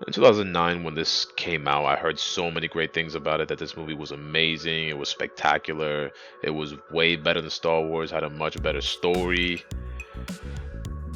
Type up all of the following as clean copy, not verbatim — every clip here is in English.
In 2009, when this came out, I heard so many great things about it, that this movie was amazing, it was spectacular, it was way better than Star Wars, had a much better story.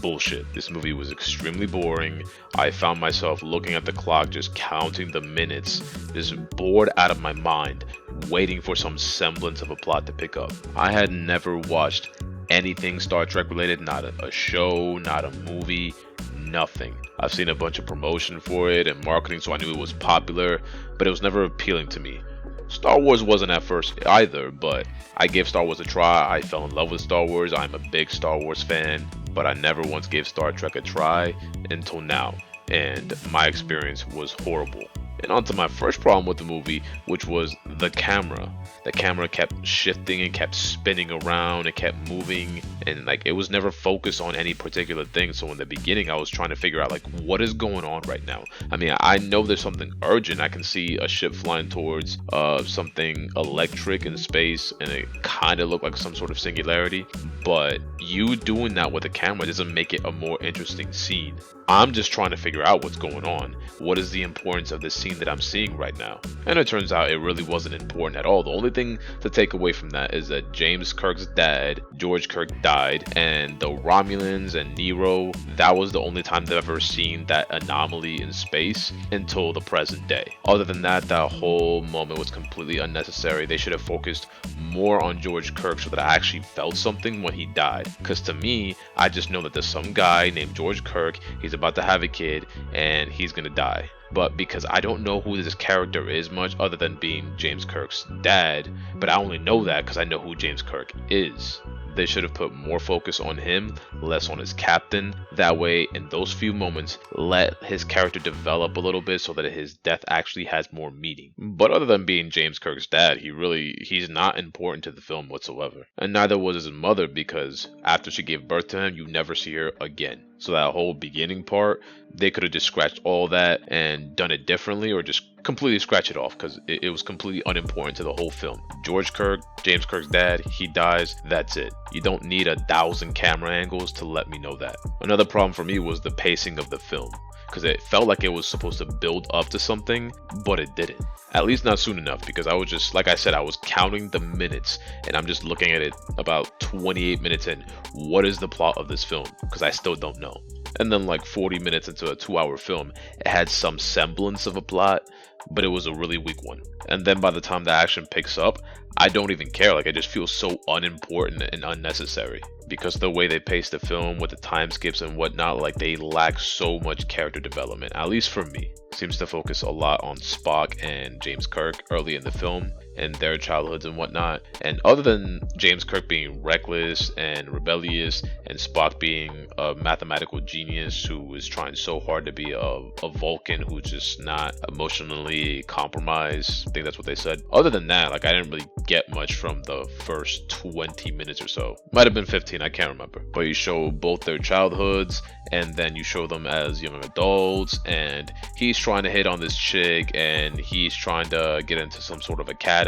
Bullshit. This movie was extremely boring. I found myself looking at the clock, just counting the minutes, just bored out of my mind, waiting for some semblance of a plot to pick up. I had never watched anything Star Trek related, not a show, not a movie, nothing. I've seen a bunch of promotion for it and marketing, so I knew it was popular, but it was never appealing to me. Star Wars wasn't at first either, but I gave Star Wars a try. I fell in love with Star Wars. I'm a big Star Wars fan, but I never once gave Star Trek a try until now, and my experience was horrible. And on to my first problem with the movie, which was the camera. The camera kept shifting and kept spinning around and kept moving, and like it was never focused on any particular thing. So in the beginning, I was trying to figure out like what is going on right now. I mean, I know there's something urgent. I can see a ship flying towards something electric in space, and it kind of looked like some sort of singularity. But you doing that with the camera doesn't make it a more interesting scene. I'm just trying to figure out what's going on. What is the importance of this scene that I'm seeing right now? And it turns out it really wasn't important at all. The only thing to take away from that is that James Kirk's dad, George Kirk, died, and the Romulans and Nero, that was the only time they've ever seen that anomaly in space until the present day. Other than that, that whole moment was completely unnecessary. They should have focused more on George Kirk so that I actually felt something when he died. Because to me, I just know that there's some guy named George Kirk, he's about to have a kid, and he's gonna die. But because I don't know who this character is much other than being James Kirk's dad, but I only know that because I know who James Kirk is. They should have put more focus on him, less on his captain. That way, in those few moments, let his character develop a little bit so that his death actually has more meaning. But other than being James Kirk's dad, he's not important to the film whatsoever. And neither was his mother, because after she gave birth to him, you never see her again. So that whole beginning part, they could have just scratched all that and done it differently, or just completely scratch it off, because it was completely unimportant to the whole film. George Kirk, James Kirk's dad, he dies, that's it. You don't need 1,000 camera angles to let me know that. Another problem for me was the pacing of the film, because it felt like it was supposed to build up to something, but it didn't. At least not soon enough, because I was just, like I said, I was counting the minutes, and I'm just looking at it about 28 minutes in. What is the plot of this film? Because I still don't know. And then like 40 minutes into a 2-hour film, it had some semblance of a plot, but it was a really weak one. And then by the time the action picks up, I don't even care. Like, it just feels so unimportant and unnecessary, because the way they pace the film with the time skips and whatnot, like they lack so much character development, at least for me. Seems to focus a lot on Spock and James Kirk early in the film and their childhoods and whatnot. And other than James Kirk being reckless and rebellious, and Spock being a mathematical genius who is trying so hard to be a Vulcan who's just not emotionally compromised, I think that's what they said. Other than that, like, I didn't really get much from the first 20 minutes or so. Might have been 15, I can't remember. But you show both their childhoods, and then you show them as young adults, and he's trying to hit on this chick, and he's trying to get into some sort of academy.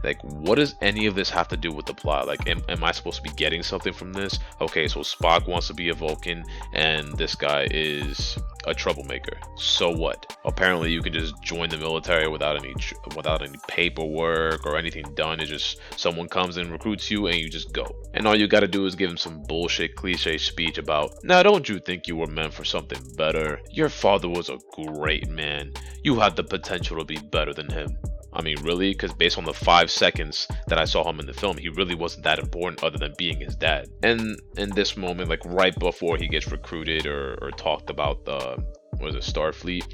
Like, what does any of this have to do with the plot? Like, am I supposed to be getting something from this? Okay, so Spock wants to be a Vulcan, and this guy is a troublemaker. So what? Apparently you can just join the military without any paperwork or anything done. It's just someone comes and recruits you and you just go. And all you gotta do is give him some bullshit cliche speech about, now don't you think you were meant for something better? Your father was a great man. You had the potential to be better than him. I mean, really? Because based on the 5 seconds that I saw him in the film, he really wasn't that important other than being his dad. And in this moment, like right before he gets recruited or talked about Starfleet,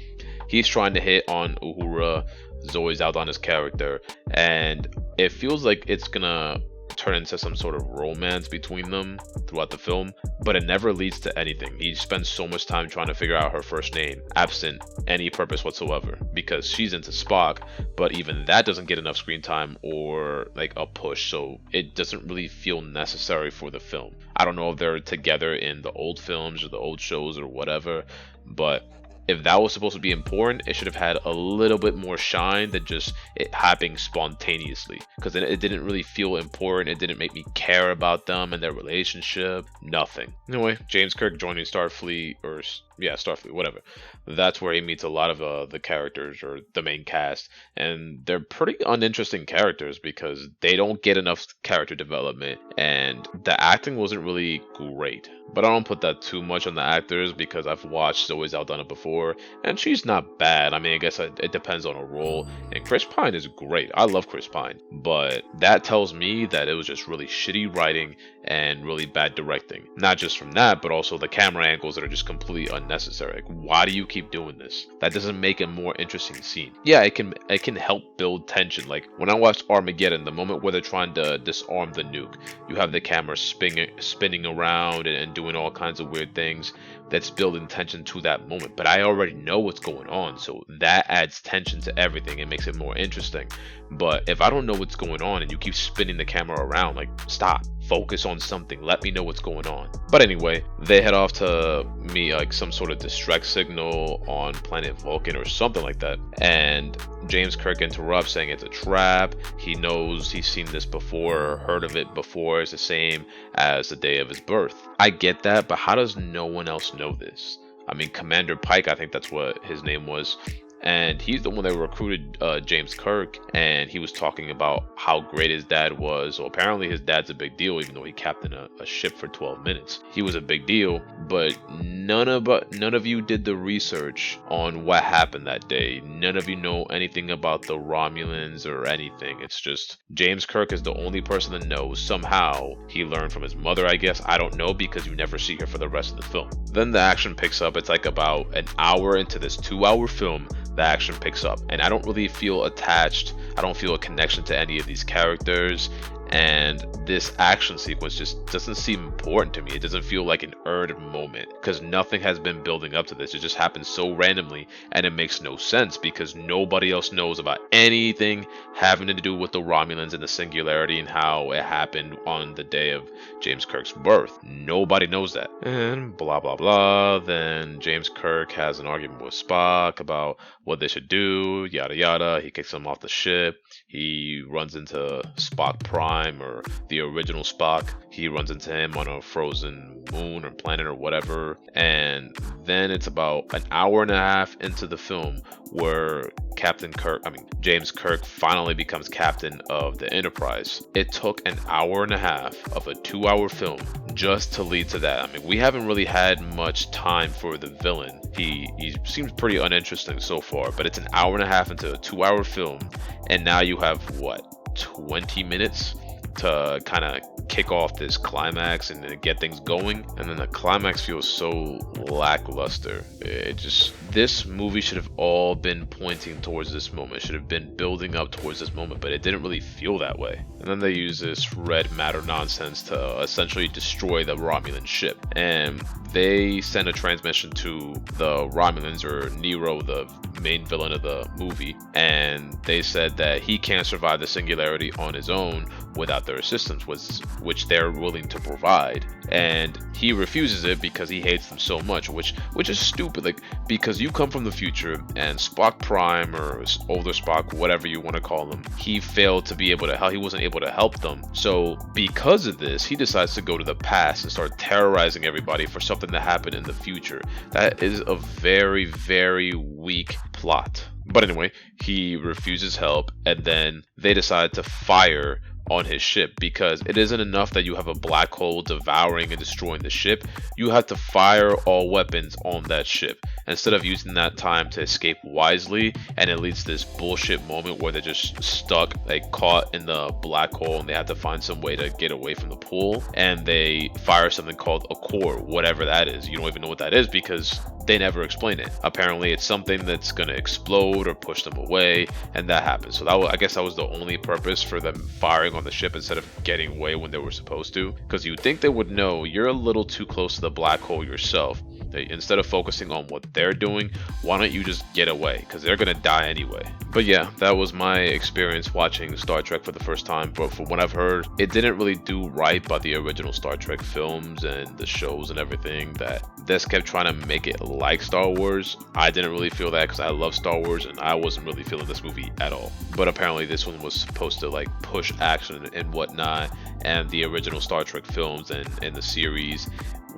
he's trying to hit on Uhura, Zoe Saldana's character, and it feels like it's gonna turn into some sort of romance between them throughout the film, but it never leads to anything. He spends so much time trying to figure out her first name, absent any purpose whatsoever, because she's into Spock, but even that doesn't get enough screen time or like a push, so it doesn't really feel necessary for the film. I don't know if they're together in the old films or the old shows or whatever, but if that was supposed to be important, it should have had a little bit more shine than just it happening spontaneously, because it didn't really feel important. It didn't make me care about them and their relationship. Nothing. Anyway, James Kirk joining Starfleet, or yeah, Starfleet, whatever. That's where he meets a lot of the characters or the main cast, and they're pretty uninteresting characters because they don't get enough character development, and the acting wasn't really great. But I don't put that too much on the actors because I've watched Zoe Saldana before, and she's not bad. I mean, I guess it depends on her role. And Chris Pine is great. I love Chris Pine, but that tells me that it was just really shitty writing and really bad directing. Not just from that, but also the camera angles that are just completely unnecessary. Like, why do you keep doing this? That doesn't make a more interesting scene. Yeah, it can help build tension. Like when I watched Armageddon, the moment where they're trying to disarm the nuke, you have the camera spinning around and doing all kinds of weird things. That's building tension to that moment. But I already know what's going on, so that adds tension to everything and makes it more interesting. But if I don't know what's going on and you keep spinning the camera around, like, stop. Focus on something. Let me know what's going on. But anyway, they head off to meet like some sort of distress signal on planet Vulcan or something like that. And James Kirk interrupts, saying it's a trap. He knows he's seen this before, heard of it before. It's the same as the day of his birth. I get that, but how does no one else know this? I mean, Commander Pike, I think that's what his name was. And he's the one that recruited James Kirk, and he was talking about how great his dad was. So apparently his dad's a big deal, even though he captained a ship for 12 minutes. He was a big deal, but none of you did the research on what happened that day. None of you know anything about the Romulans or anything. It's just James Kirk is the only person that knows. Somehow he learned from his mother, I guess. I don't know, because you never see her for the rest of the film. Then the action picks up. It's like about an hour into this 2-hour film. The action picks up, and I don't really feel attached. I don't feel a connection to any of these characters, and this action sequence just doesn't seem important to me. It doesn't feel like an earned moment because nothing has been building up to this. It just happens so randomly, and it makes no sense because nobody else knows about anything having to do with the Romulans and the singularity and how it happened on the day of James Kirk's birth. Nobody knows that. And blah blah blah. Then James Kirk has an argument with Spock about what they should do, yada yada. He kicks him off the ship. He runs into Spock Prime, or the original Spock. He runs into him on a frozen moon or planet or whatever. And then it's about an hour and a half into the film where James Kirk finally becomes captain of the Enterprise. It took an hour and a half of a 2-hour film just to lead to that. I mean, we haven't really had much time for the villain. He seems pretty uninteresting so far, but it's an hour and a half into a 2-hour film, and now you have what, 20 minutes to kind of kick off this climax and then get things going, and then the climax feels so lackluster. This movie should have all been pointing towards this moment. It should have been building up towards this moment, but it didn't really feel that way. And then they use this red matter nonsense to essentially destroy the Romulan ship, and they send a transmission to the Romulans, or Nero, the main villain of the movie, and they said that he can't survive the singularity on his own without their assistance, which they're willing to provide. And he refuses it because he hates them so much, which is stupid. Like, because you come from the future, and Spock Prime, or older Spock, whatever you want to call him, he failed to be able to help. He wasn't able to help them. So because of this, he decides to go to the past and start terrorizing everybody for something that happened in the future. That is a very, very weak plot. But anyway, he refuses help, and then they decide to fire on his ship, because it isn't enough that you have a black hole devouring and destroying the ship. You have to fire all weapons on that ship instead of using that time to escape wisely, and it leads to this bullshit moment where they're just stuck, like caught in the black hole, and they have to find some way to get away from the pool, and they fire something called a core, whatever that is. You don't even know what that is because they never explain it. Apparently it's something that's gonna explode or push them away, and that happens. So I guess that was the only purpose for them firing on the ship instead of getting away when they were supposed to, because you'd think they would know you're a little too close to the black hole yourself. Instead of focusing on what they're doing, why don't you just get away, because they're gonna die anyway. But yeah, that was my experience watching Star Trek for the first time. But from what I've heard, it didn't really do right by the original Star Trek films and the shows and everything. That this kept trying to make it like Star Wars. I didn't really feel that because I love Star Wars, and I wasn't really feeling this movie at all. But apparently this one was supposed to like push action and whatnot, and the original Star Trek films and the series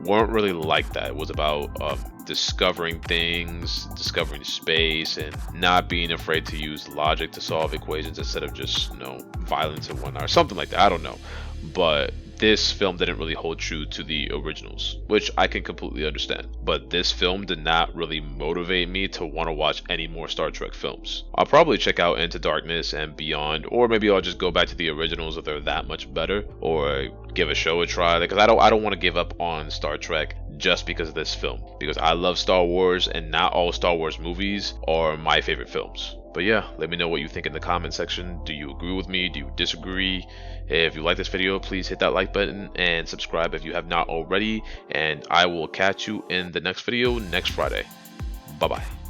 weren't really like that. It was about discovering things, discovering space, and not being afraid to use logic to solve equations instead of just, violence and whatnot, or something like that. I don't know. But this film didn't really hold true to the originals, which I can completely understand. But this film did not really motivate me to want to watch any more Star Trek films. I'll probably check out Into Darkness and Beyond, or maybe I'll just go back to the originals if they're that much better, or give a show a try, because I don't want to give up on Star Trek just because of this film, because I love Star Wars and not all Star Wars movies are my favorite films. But yeah, let me know what you think in the comment section. Do you agree with me? Do you disagree? If you like this video, please hit that like button and subscribe if you have not already, and I will catch you in the next video next Friday. Bye bye.